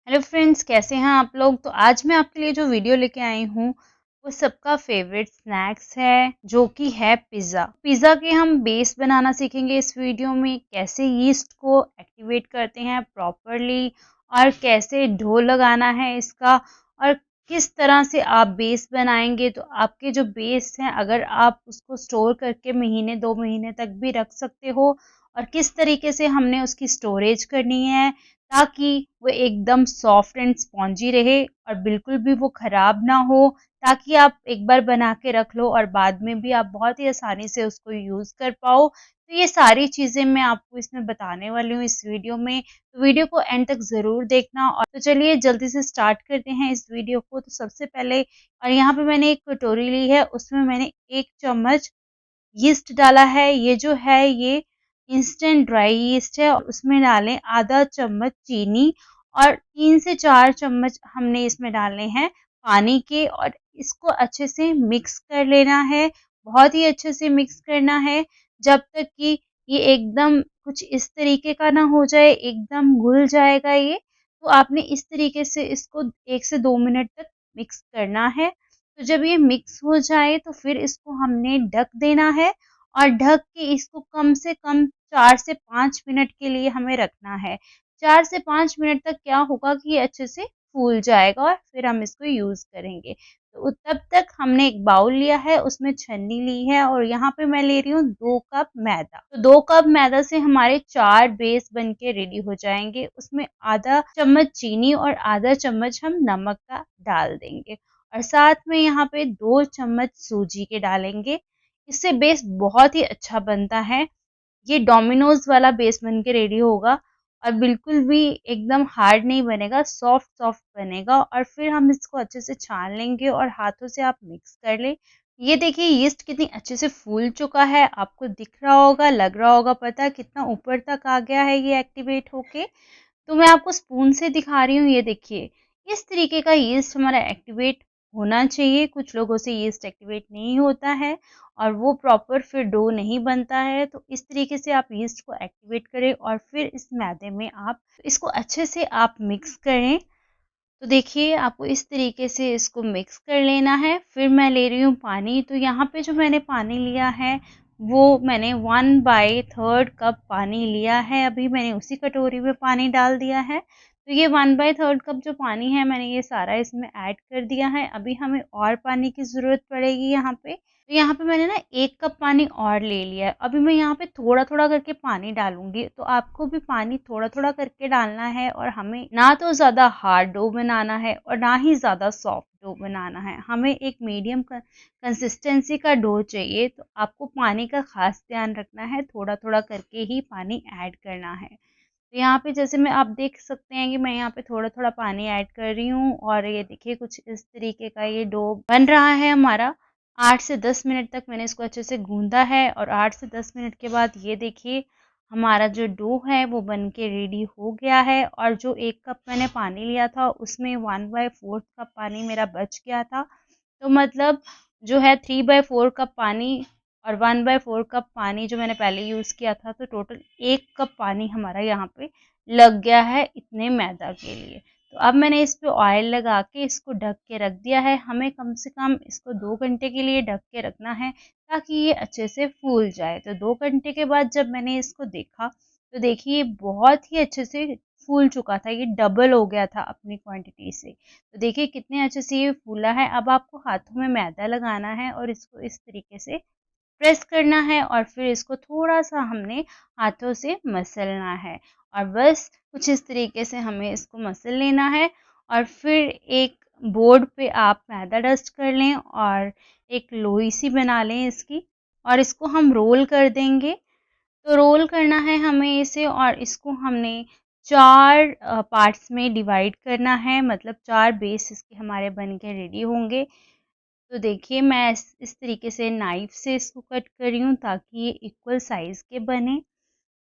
Hello friends, कैसे हैं आप लोग। तो आज मैं आपके लिए जो वीडियो लेके आई हूँ वो सबका फेवरेट स्नैक्स है, जो कि है पिज़्ज़ा। पिज़्ज़ा के हम बेस बनाना सीखेंगे इस वीडियो में, कैसे यीस्ट को एक्टिवेट करते हैं प्रॉपरली और कैसे डो लगाना है इसका, और किस तरह से आप बेस बनाएंगे। तो आपके जो बेस हैं, अगर आप उसको स्टोर करके महीने 2 महीने तक भी रख सकते हो, और किस तरीके से हमने उसकी स्टोरेज करनी है ताकि वो एकदम सॉफ्ट एंड स्पॉन्जी रहे और बिल्कुल भी वो खराब ना हो, ताकि आप एक बार बना के रख लो और बाद में भी आप बहुत ही आसानी से उसको यूज़ कर पाओ। तो ये सारी चीज़ें मैं आपको इसमें बताने वाली हूँ इस वीडियो में, तो वीडियो को एंड तक ज़रूर देखना। और तो चलिए जल्दी से स्टार्ट करते हैं इस वीडियो को। तो सबसे पहले, और यहाँ पे मैंने एक कटोरी ली है, उसमें मैंने 1 चम्मच यीस्ट डाला है। ये जो है ये इंस्टेंट ड्राई यीस्ट है, और उसमें डालें आधा चम्मच चीनी, और 3 से 4 चम्मच हमने इसमें डालने हैं पानी के, और इसको अच्छे से मिक्स कर लेना है। बहुत ही अच्छे से मिक्स करना है जब तक कि ये एकदम कुछ इस तरीके का ना हो जाए, एकदम घुल जाएगा ये। तो आपने इस तरीके से इसको 1 से 2 मिनट तक मिक्स करना है। तो जब ये मिक्स हो जाए तो फिर इसको हमने ढक देना है, और ढक के इसको कम से कम 4 से 5 मिनट के लिए हमें रखना है। 4 से 5 मिनट तक क्या होगा कि ये अच्छे से फूल जाएगा और फिर हम इसको यूज़ करेंगे। तो तब तक हमने एक बाउल लिया है, उसमें छन्नी ली है, और यहाँ पे मैं ले रही हूँ 2 कप मैदा। तो 2 कप मैदा से हमारे 4 बेस बन के रेडी हो जाएँगे। उसमें आधा चम्मच चीनी और आधा चम्मच हम नमक का डाल देंगे। और साथ में यहाँ पे 2 चम्मच सूजी के डालेंगे। इससे बेस बहुत ही अच्छा बनता है। ये डोमिनोज़ वाला बेस बन के रेडी होगा, और बिल्कुल भी एकदम हार्ड नहीं बनेगा, सॉफ्ट सॉफ्ट बनेगा। और फिर हम इसको अच्छे से छान लेंगे और हाथों से आप मिक्स कर लें। ये देखिए यीस्ट कितनी अच्छे से फूल चुका है, आपको दिख रहा होगा, लग रहा होगा पता कितना ऊपर तक आ गया है ये एक्टिवेट होके। तो मैं आपको स्पून से दिखा रही हूँ, ये देखिए इस तरीके का यीस्ट हमारा एक्टिवेट होना चाहिए। कुछ लोगों से यीस्ट एक्टिवेट नहीं होता है और वो प्रॉपर फिर डो नहीं बनता है। तो इस तरीके से आप यीस्ट को एक्टिवेट करें और फिर इस मैदे में आप इसको अच्छे से आप मिक्स करें। तो देखिए आपको इस तरीके से इसको मिक्स कर लेना है। फिर मैं ले रही हूँ पानी। तो यहाँ पे जो मैंने पानी लिया है वो मैंने 1/3 कप पानी लिया है। अभी मैंने उसी कटोरी में पानी डाल दिया है। तो ये 1/3 कप जो पानी है मैंने ये सारा इसमें ऐड कर दिया है। अभी हमें और पानी की ज़रूरत पड़ेगी यहाँ पे। तो यहाँ पे मैंने ना 1 कप पानी और ले लिया है। अभी मैं यहाँ पे थोड़ा-थोड़ा करके पानी डालूँगी, तो आपको भी पानी थोड़ा-थोड़ा करके डालना है, और हमें ना तो ज़्यादा हार्ड डो बनाना है और ना ही ज़्यादा सॉफ्ट डो बनाना है। हमें एक मीडियम कंसिस्टेंसी का डो चाहिए, तो आपको पानी का ख़ास ध्यान रखना है, थोड़ा-थोड़ा करके ही पानी ऐड करना है। तो यहाँ पे जैसे मैं आप देख सकते हैं कि मैं यहाँ पे थोड़ा-थोड़ा पानी ऐड कर रही हूँ, और ये देखिए कुछ इस तरीके का ये डो बन रहा है हमारा। 8 से 10 मिनट तक मैंने इसको अच्छे से गूँधा है, और 8 से 10 मिनट के बाद ये देखिए हमारा जो डो है वो बन के रेडी हो गया है। और जो 1 कप मैंने पानी लिया था उसमें 1/4 कप पानी मेरा बच गया था। तो मतलब जो है 3/4 कप पानी और 1/4 कप पानी जो मैंने पहले यूज़ किया था, तो टोटल 1 कप पानी हमारा यहाँ पे लग गया है इतने मैदा के लिए। तो अब मैंने इस पे ऑयल लगा के इसको ढक के रख दिया है। हमें कम से कम इसको 2 घंटे के लिए ढक के रखना है, ताकि ये अच्छे से फूल जाए। तो 2 घंटे के बाद जब मैंने इसको देखा, तो देखिए बहुत ही अच्छे से फूल चुका था, ये डबल हो गया था अपनी क्वांटिटी से। तो देखिए कितने अच्छे से ये फूला है। अब आपको हाथों में मैदा लगाना है और इसको इस तरीके से प्रेस करना है, और फिर इसको थोड़ा-सा हमने हाथों से मसलना है, और बस कुछ इस तरीके से हमें इसको मसल लेना है। और फिर एक बोर्ड पे आप मैदा डस्ट कर लें और एक लोई सी बना लें इसकी, और इसको हम रोल कर देंगे। तो रोल करना है हमें इसे, और इसको हमने 4 पार्ट्स में डिवाइड करना है, मतलब 4 बेस इसके हमारे बन के रेडी होंगे। तो देखिए मैं इस तरीके से नाइफ से इसको कट कर रही हूँ, ताकि ये इक्वल साइज़ के बने।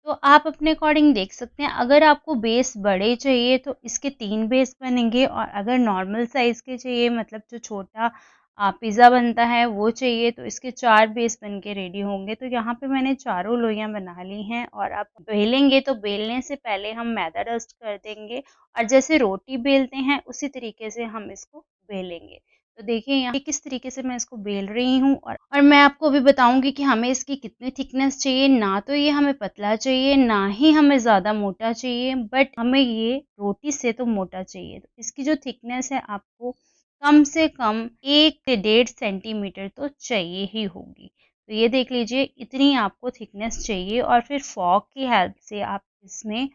तो आप अपने अकॉर्डिंग देख सकते हैं, अगर आपको बेस बड़े चाहिए तो इसके 3 बेस बनेंगे, और अगर नॉर्मल साइज़ के चाहिए, मतलब जो छोटा पिज़्ज़ा बनता है वो चाहिए, तो इसके 4 बेस बन के रेडी होंगे। तो यहाँ पे मैंने चारों लोइयाँ बना ली हैं और आप बेलेंगे तो बेलने से पहले हम मैदा डस्ट कर देंगे और जैसे रोटी बेलते हैं उसी तरीके से हम इसको बेलेंगे। तो देखिए यहाँ किस तरीके से मैं इसको बेल रही हूँ और मैं आपको अभी बताऊँगी कि हमें इसकी कितनी थिकनेस चाहिए। ना तो ये हमें पतला चाहिए, ना ही हमें ज़्यादा मोटा चाहिए, बट हमें ये रोटी से तो मोटा चाहिए। तो इसकी जो थिकनेस है आपको कम से कम 1 से 1.5 सेंटीमीटर तो चाहिए ही होगी। तो ये देख लीजिए इतनी आपको थिकनेस चाहिए और फिर फ़ॉर्क की हेल्प से आप इसमें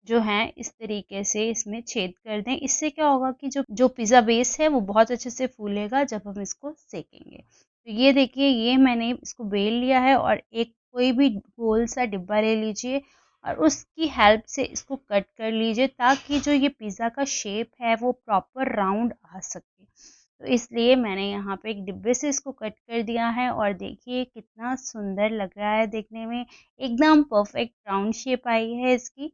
जो है इस तरीके से इसमें छेद कर दें। इससे क्या होगा कि जो जो पिज़्ज़ा बेस है वो बहुत अच्छे से फूलेगा जब हम इसको सेकेंगे। तो ये देखिए ये मैंने इसको बेल लिया है और एक कोई भी गोल सा डिब्बा ले लीजिए और उसकी हेल्प से इसको कट कर लीजिए ताकि जो ये पिज़्ज़ा का शेप है वो प्रॉपर राउंड आ सके। तो इसलिए मैंने यहाँ पे एक डिब्बे से इसको कट कर दिया है और देखिए कितना सुंदर लग रहा है देखने में, एकदम परफेक्ट राउंड शेप आई है इसकी।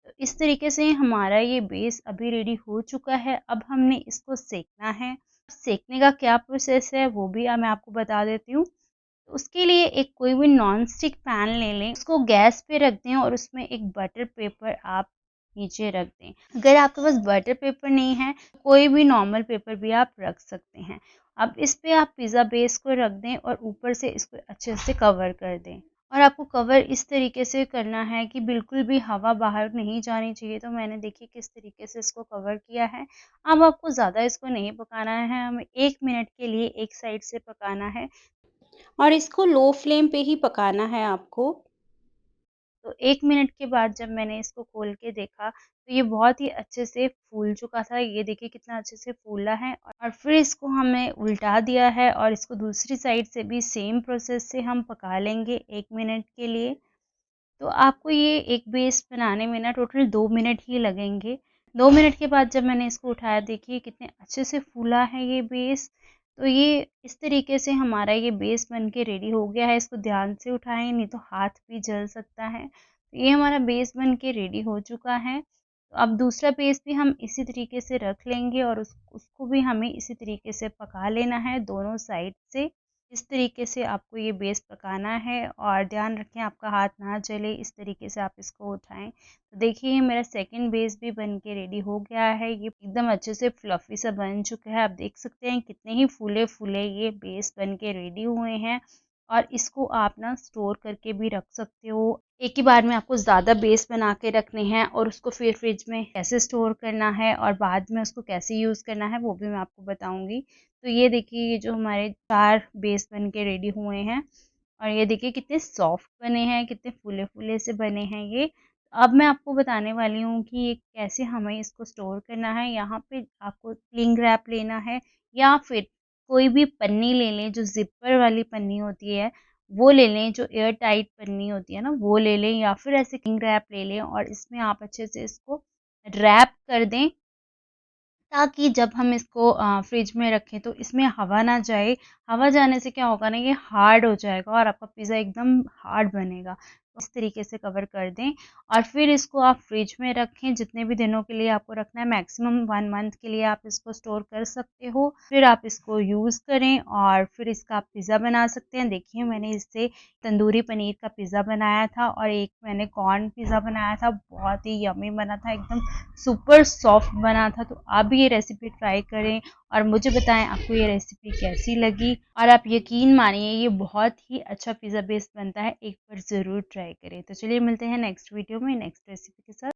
तो इस तरीके से हमारा ये बेस अभी रेडी हो चुका है। अब हमने इसको सेकना है। सेकने का क्या प्रोसेस है वो भी मैं आपको बता देती हूँ। तो उसके लिए एक कोई भी नॉन स्टिक पैन ले लें, उसको गैस पे रख दें और उसमें एक बटर पेपर आप नीचे रख दें। अगर आपके पास बटर पेपर नहीं है, तो कोई भी नॉर्मल पेपर भी आप रख सकते हैं। अब इस पे आप पिज़्ज़ा बेस को रख दें और ऊपर से इसको अच्छे से कवर कर दें। और आपको कवर इस तरीके से करना है कि बिल्कुल भी हवा बाहर नहीं जानी चाहिए। तो मैंने देखिए किस तरीके से इसको कवर किया है। अब आपको ज़्यादा इसको नहीं पकाना है, हमें 1 मिनट के लिए एक साइड से पकाना है। और इसको लो फ्लेम पे ही पकाना है आपको। तो 1 मिनट के बाद जब मैंने इसको खोल के देखा, तो ये बहुत ही अच्छे से फूल चुका था। ये देखिए कितना अच्छे से फूला है और फिर इसको हमने उल्टा दिया है और इसको दूसरी साइड से भी सेम प्रोसेस से हम पका लेंगे 1 मिनट के लिए। तो आपको ये एक बेस बनाने में ना टोटल 2 मिनट ही लगेंगे। 2 मिनट के बाद जब मैंने इसको उठाया देखिए कितने अच्छे से फूला है ये बेस। तो ये इस तरीके से हमारा ये बेस बन के रेडी हो गया है। इसको ध्यान से उठाएँ नहीं तो हाथ भी जल सकता है। तो ये हमारा बेस बन के रेडी हो चुका है। तो अब दूसरा बेस भी हम इसी तरीके से रख लेंगे और उसको भी हमें इसी तरीके से पका लेना है दोनों साइड से। इस तरीके से आपको ये बेस पकाना है और ध्यान रखें आपका हाथ ना जले, इस तरीके से आप इसको उठाएँ। तो देखिए ये मेरा सेकंड बेस भी बन के रेडी हो गया है। ये एकदम अच्छे से फ्लफ़ी सा बन चुका है। आप देख सकते हैं कितने ही फूले-फूले ये बेस बन के रेडी हुए हैं और इसको आप ना स्टोर करके भी रख सकते हो। एक ही बार में आपको ज़्यादा बेस बना के रखने हैं और उसको फिर फ्रिज में कैसे स्टोर करना है और बाद में उसको कैसे यूज़ करना है वो भी मैं आपको बताऊँगी। तो ये देखिए ये जो हमारे 4 बेस बन के रेडी हुए हैं और ये देखिए कितने सॉफ्ट बने हैं, कितने फूले-फूले से बने हैं ये। अब मैं आपको बताने वाली हूँ कि ये कैसे हमें इसको स्टोर करना है। यहाँ पे आपको क्लिंग रैप लेना है या फिर कोई भी पन्नी ले लें जो ज़िपर वाली पन्नी होती है, वो ले लें, जो एयर टाइट पन्नी होती है ना वो ले लें या फिर ऐसे क्लिंग रैप ले लें और इसमें आप अच्छे से इसको रैप कर दें ताकि जब हम इसको फ्रिज में रखें तो इसमें हवा ना जाए। हवा जाने से क्या होगा ना ये हार्ड हो जाएगा और आपका पिज़्ज़ा एकदम हार्ड बनेगा। तो इस तरीके से कवर कर दें और फिर इसको आप फ्रिज में रखें जितने भी दिनों के लिए आपको रखना है मैक्सिमम 1 मंथ के लिए आप इसको स्टोर कर सकते हो। फिर आप इसको यूज़ करें और फिर इसका आप पिज़्ज़ा बना सकते हैं। देखिए मैंने इससे तंदूरी पनीर का पिज़्ज़ा बनाया था और एक मैंने कॉर्न पिज़्ज़ा बनाया था। बहुत ही यम्मी बना था एकदम सुपर सॉफ्ट बना था। तो आप भी ये रेसिपी ट्राई करें और मुझे बताएं आपको ये रेसिपी कैसी लगी और आप यकीन मानिए ये बहुत ही अच्छा पिज़्ज़ा बेस बनता है, एक बार ज़रूर ट्राई करें। तो चलिए मिलते हैं नेक्स्ट वीडियो में नेक्स्ट रेसिपी के साथ।